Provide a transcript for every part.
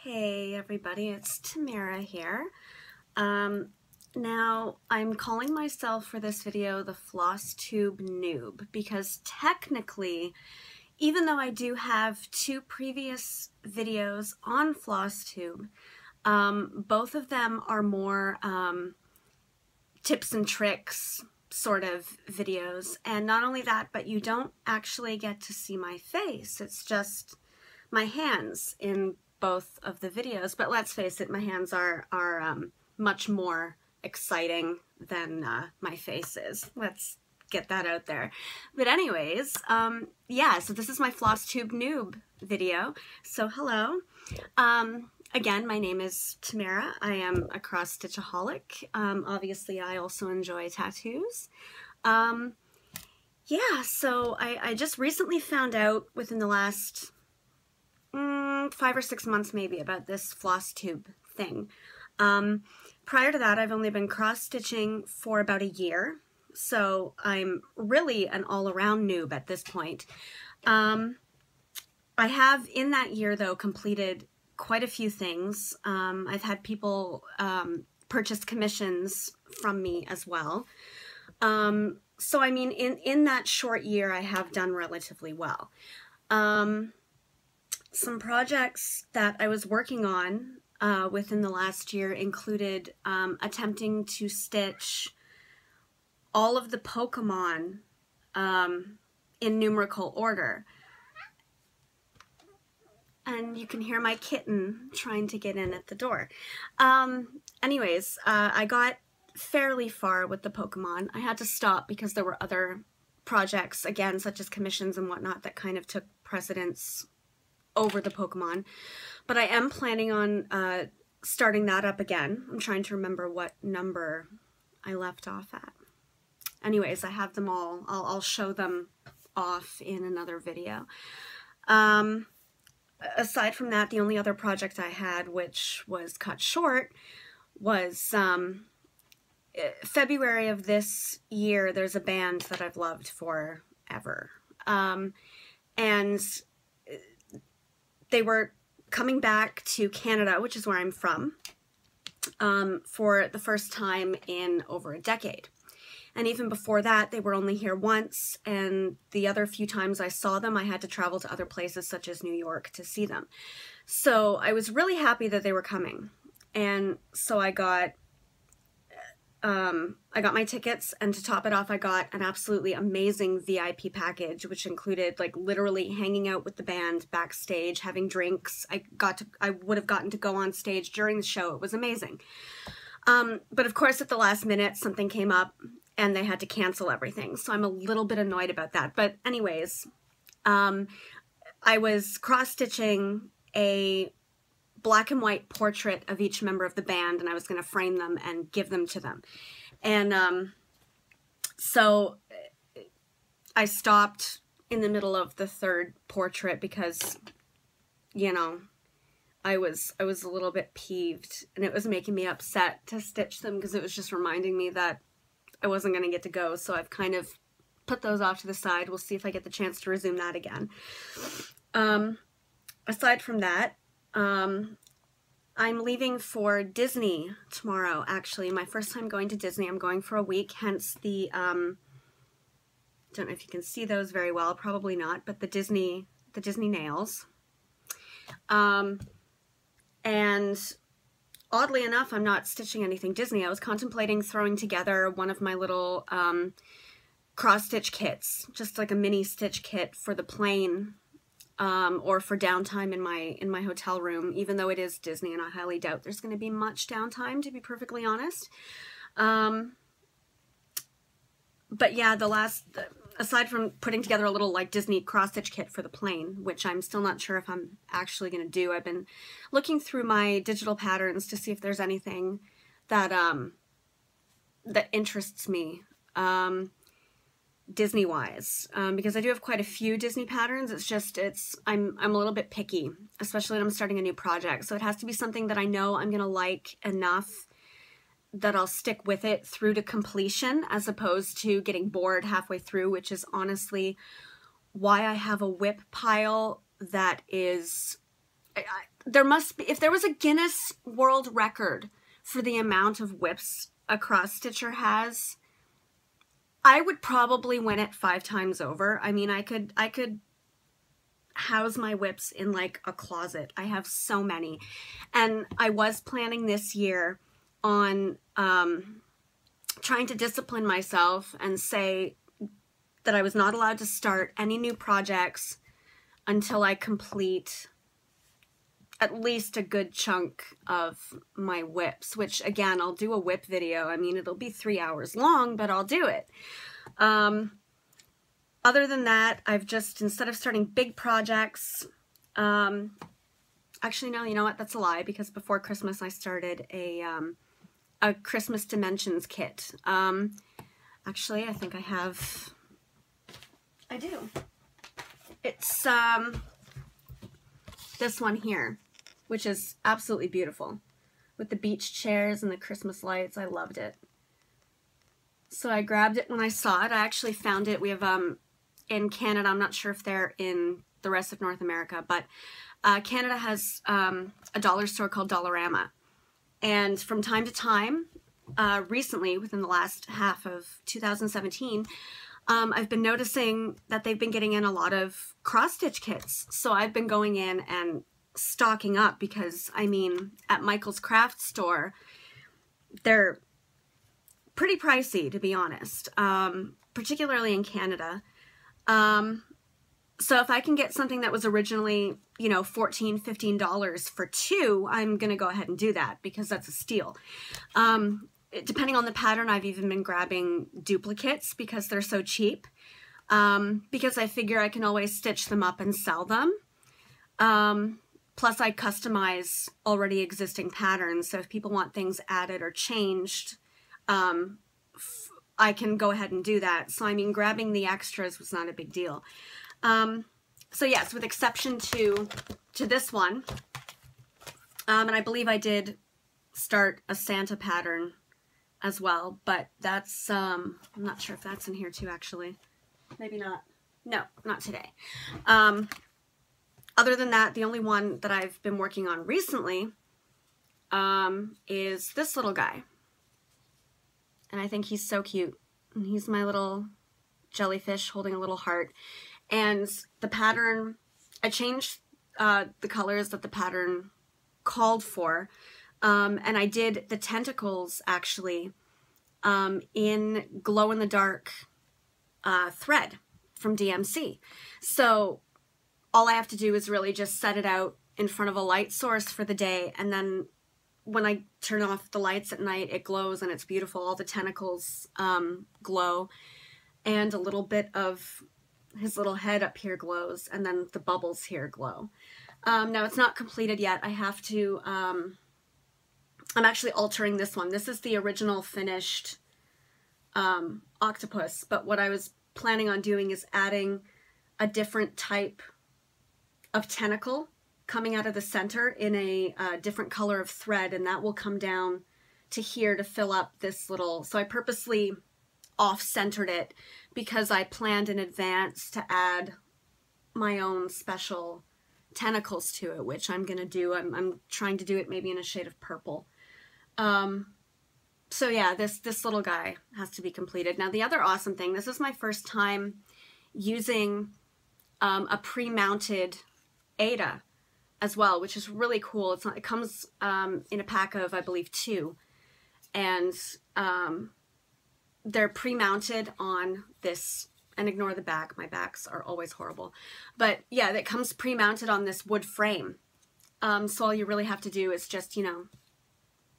Hey everybody, it's Tamara here. Now I'm calling myself for this video the FlossTube Noob because technically, even though I do have two previous videos on FlossTube, both of them are more tips and tricks sort of videos. And not only that, but you don't actually get to see my face. It's just my hands in both of the videos. But let's face it, my hands are much more exciting than my face is. Let's get that out there. But anyways, yeah, so this is my FlossTube Noob video. So hello. Again, my name is Tamara. I am a cross-stitchaholic. Obviously, I also enjoy tattoos. Yeah, so I just recently found out within the last 5 or 6 months maybe about this FlossTube thing. Prior to that, I've only been cross-stitching for about a year, so I'm really an all-around noob at this point. I have, in that year though, completed quite a few things. I've had people purchase commissions from me as well. So I mean, in that short year, I have done relatively well. Some projects that I was working on within the last year included attempting to stitch all of the Pokemon in numerical order. And you can hear my kitten trying to get in at the door. Anyways, I got fairly far with the Pokemon. I had to stop because there were other projects, again, such as commissions and whatnot, that kind of took precedence over the Pokemon. But I am planning on starting that up again. I'm trying to remember what number I left off at. Anyways, I have them all. I'll show them off in another video. Aside from that, the only other project I had, which was cut short, was February of this year. There's a band that I've loved forever. And they were coming back to Canada, which is where I'm from, for the first time in over a decade. And even before that, they were only here once, and the other few times I saw them, I had to travel to other places such as New York to see them. So I was really happy that they were coming. And so I got my tickets, and to top it off, I got an absolutely amazing VIP package, which included like literally hanging out with the band backstage, having drinks. I would have gotten to go on stage during the show. It was amazing. But of course, at the last minute, something came up and they had to cancel everything. So I'm a little bit annoyed about that. But anyways, I was cross-stitching a black and white portrait of each member of the band, and I was going to frame them and give them to them. And so I stopped in the middle of the third portrait because, you know, I was a little bit peeved, and it was making me upset to stitch them because it was just reminding me that I wasn't going to get to go. So I've kind of put those off to the side. We'll see if I get the chance to resume that again. Aside from that, I'm leaving for Disney tomorrow, actually. My first time going to Disney. I'm going for a week, hence the, don't know if you can see those very well, probably not, but the Disney nails. And oddly enough, I'm not stitching anything Disney. I was contemplating throwing together one of my little cross-stitch kits, just like a mini stitch kit for the plane, or for downtime in my hotel room, even though it is Disney, and I highly doubt there's going to be much downtime, to be perfectly honest. But yeah, aside from putting together a little like Disney cross-stitch kit for the plane, which I'm still not sure if I'm actually going to do, I've been looking through my digital patterns to see if there's anything that that interests me Disney-wise, because I do have quite a few Disney patterns. It's just I'm a little bit picky, especially when I'm starting a new project. So it has to be something that I know I'm going to like enough that I'll stick with it through to completion, as opposed to getting bored halfway through, which is honestly why I have a whip pile that is there must be, if there was a Guinness World Record for the amount of whips a cross stitcher has, I would probably win it 5 times over. I mean, I could house my whips in like a closet. I have so many. And I was planning this year on trying to discipline myself and say that I was not allowed to start any new projects until I complete at least a good chunk of my whips, which again, I'll do a whip video. I mean, it'll be 3 hours long, but I'll do it. Other than that, I've just, instead of starting big projects, actually, no, you know what? That's a lie, because before Christmas, I started a Christmas Dimensions kit. Actually, I think I do. It's this one here, which is absolutely beautiful, with the beach chairs and the Christmas lights. I loved it. So I grabbed it when I saw it. I actually found it. We have in Canada, I'm not sure if they're in the rest of North America, but Canada has a dollar store called Dollarama. And from time to time, recently, within the last half of 2017, I've been noticing that they've been getting in a lot of cross-stitch kits. So I've been going in and stocking up because, I mean, at Michael's craft store, they're pretty pricey, to be honest, particularly in Canada. So if I can get something that was originally, you know, $14, $15 for 2, I'm going to go ahead and do that because that's a steal. Depending on the pattern, I've even been grabbing duplicates because they're so cheap, because I figure I can always stitch them up and sell them. Plus I customize already existing patterns. So if people want things added or changed, I can go ahead and do that. So I mean, grabbing the extras was not a big deal. So yes, with exception to this one, and I believe I did start a Santa pattern as well, but that's, I'm not sure if that's in here too, actually. Maybe not. No, not today. Other than that, the only one that I've been working on recently is this little guy. And I think he's so cute. And he's my little jellyfish holding a little heart. And the pattern, I changed the colors that the pattern called for. And I did the tentacles actually in glow-in-the-dark thread from DMC. So all I have to do is really just set it out in front of a light source for the day, and then when I turn off the lights at night, it glows and it's beautiful. All the tentacles glow, and a little bit of his little head up here glows, and then the bubbles here glow. Now it's not completed yet. I have to, I'm actually altering this one. This is the original finished octopus, but what I was planning on doing is adding a different type of tentacle coming out of the center in a different color of thread, and that will come down to here to fill up this little, so I purposely off-centered it because I planned in advance to add my own special tentacles to it, which I'm gonna do. I'm trying to do it maybe in a shade of purple. So yeah, this little guy has to be completed. Now the other awesome thing, this is my first time using a pre-mounted Ada as well, which is really cool. It comes in a pack of, I believe, 2, and they're pre-mounted on this, and ignore the back, my backs are always horrible, but yeah, that comes pre-mounted on this wood frame. So all you really have to do is just, you know,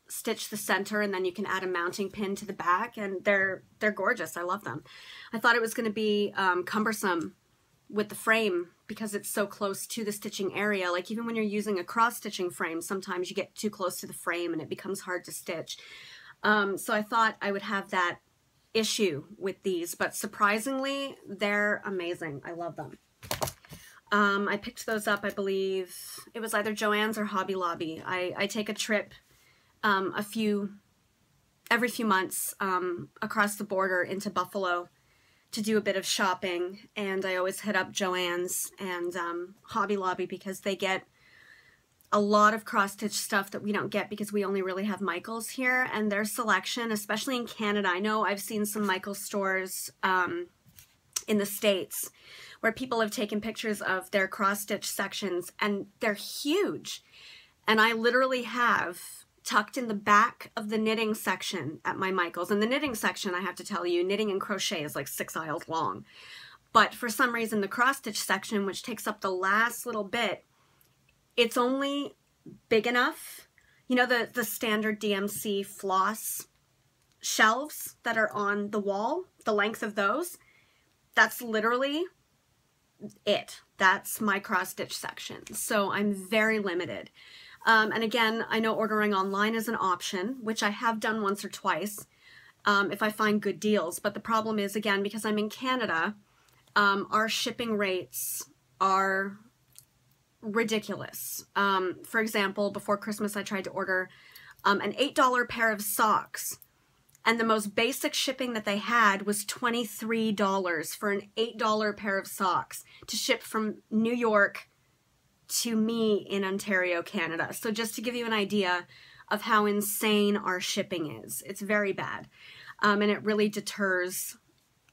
stitch the center, and then you can add a mounting pin to the back, and they're gorgeous. I love them. I thought it was going to be cumbersome with the frame because it's so close to the stitching area. Like even when you're using a cross-stitching frame, sometimes you get too close to the frame and it becomes hard to stitch. So I thought I would have that issue with these, but surprisingly, they're amazing. I love them. I picked those up, I believe, it was either Joann's or Hobby Lobby. I take a trip every few months across the border into Buffalo to do a bit of shopping, and I always hit up Joann's and Hobby Lobby because they get a lot of cross-stitch stuff that we don't get because we only really have Michaels here, and their selection, especially in Canada. I know I've seen some Michaels stores in the States where people have taken pictures of their cross-stitch sections, and they're huge. And I literally have tucked in the back of the knitting section at my Michaels. And the knitting section, I have to tell you, knitting and crochet is like 6 aisles long. But for some reason, the cross-stitch section, which takes up the last little bit, it's only big enough, you know, the standard DMC floss shelves that are on the wall, the length of those, that's literally it. That's my cross-stitch section. So I'm very limited. And again, I know ordering online is an option, which I have done once or twice if I find good deals. But the problem is, again, because I'm in Canada, our shipping rates are ridiculous. For example, before Christmas, I tried to order an $8 pair of socks, and the most basic shipping that they had was $23 for an $8 pair of socks to ship from New York to me in Ontario, Canada. So just to give you an idea of how insane our shipping is, it's very bad. And it really deters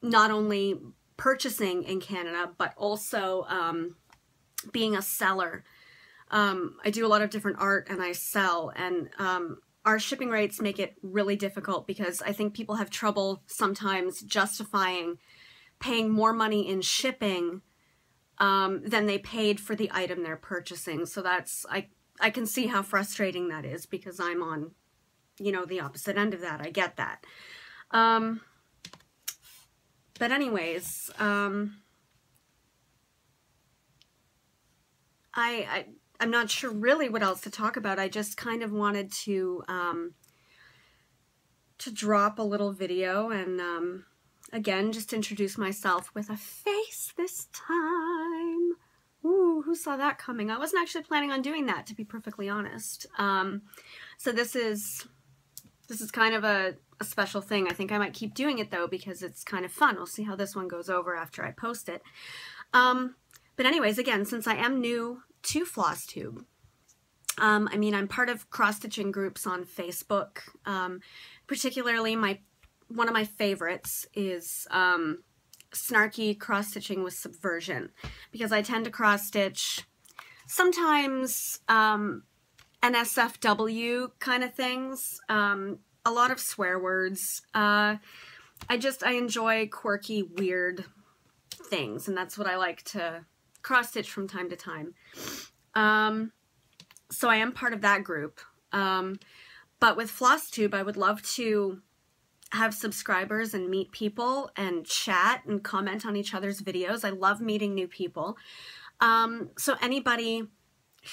not only purchasing in Canada, but also being a seller. I do a lot of different art and I sell, and our shipping rates make it really difficult because I think people have trouble sometimes justifying paying more money in shipping than they paid for the item they're purchasing. So that's, I can see how frustrating that is because I'm on, you know, the opposite end of that. I get that. But anyways, I'm not sure really what else to talk about. I just kind of wanted to drop a little video and again, just introduce myself with a face this time. Ooh, who saw that coming? I wasn't actually planning on doing that, to be perfectly honest. So this is kind of a special thing. I think I might keep doing it though because it's kind of fun. We'll see how this one goes over after I post it. But anyways, again, since I am new to FlossTube, I mean, I'm part of cross-stitching groups on Facebook. Particularly one of my favorites is Snarky Cross-Stitching with Subversion, because I tend to cross-stitch sometimes NSFW kind of things, a lot of swear words. I enjoy quirky, weird things, and that's what I like to cross-stitch from time to time. So I am part of that group. But with FlossTube, I would love to have subscribers and meet people and chat and comment on each other's videos. I love meeting new people. So anybody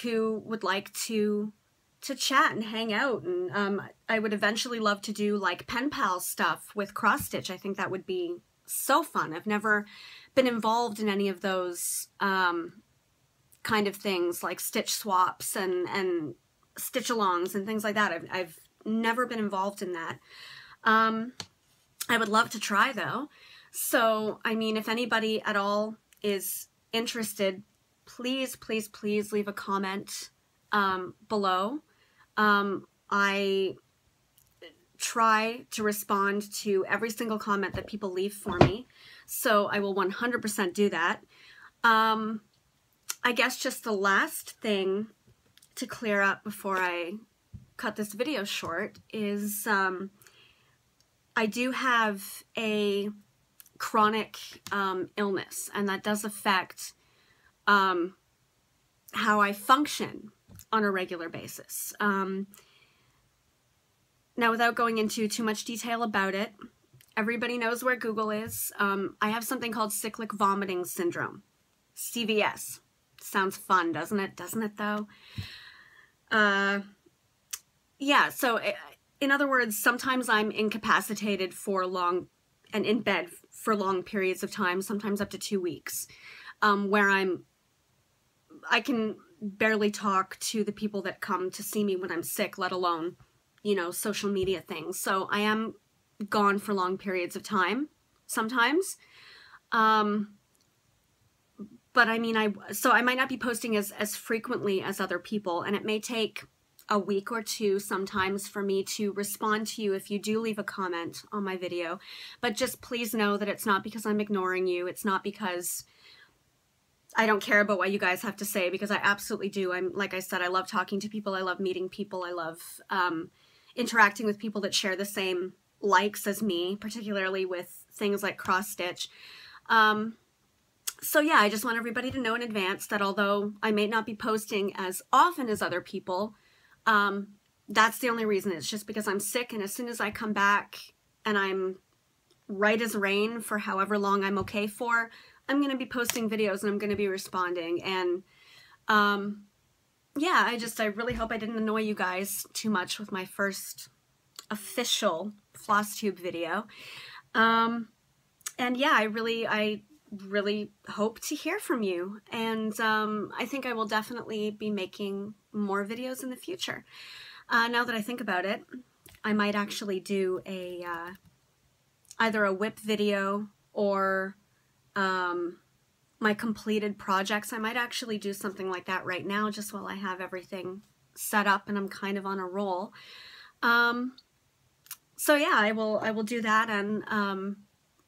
who would like to chat and hang out, and I would eventually love to do like pen pal stuff with cross stitch. I think that would be so fun. I've never been involved in any of those kind of things like stitch swaps and stitch alongs and things like that. I've never been involved in that. I would love to try though. So, I mean, if anybody at all is interested, please, please, please leave a comment below. I try to respond to every single comment that people leave for me, so I will 100% do that. I guess just the last thing to clear up before I cut this video short is I do have a chronic illness, and that does affect how I function on a regular basis. Now, without going into too much detail about it, everybody knows where Google is. I have something called cyclic vomiting syndrome, CVS. Sounds fun, doesn't it? Doesn't it, though? Yeah, so in other words, sometimes I'm incapacitated for long, and in bed for long periods of time, sometimes up to 2 weeks, where I can barely talk to the people that come to see me when I'm sick, let alone, you know, social media things. So I am gone for long periods of time, sometimes. but I mean, so I might not be posting as frequently as other people, and it may take a week or two sometimes for me to respond to you if you do leave a comment on my video. But just please know that it's not because I'm ignoring you. It's not because I don't care about what you guys have to say, because I absolutely do. Like I said, I love talking to people. I love meeting people. I love interacting with people that share the same likes as me, particularly with things like cross stitch. So yeah, I just want everybody to know in advance that although I may not be posting as often as other people, that's the only reason. It's just because I'm sick, and as soon as I come back and I'm right as rain for however long I'm okay for, I'm going to be posting videos and I'm going to be responding. And yeah, I really hope I didn't annoy you guys too much with my first official FlossTube video. And yeah, I really hope to hear from you. And I think I will definitely be making more videos in the future. Now that I think about it, I might actually do a either a whip video or my completed projects. I might actually do something like that right now, just while I have everything set up and I'm kind of on a roll. So yeah, I will do that, and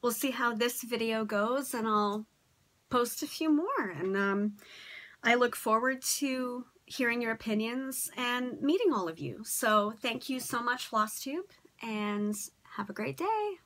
we'll see how this video goes, and I'll post a few more. And I look forward to hearing your opinions and meeting all of you. So thank you so much, FlossTube, and have a great day.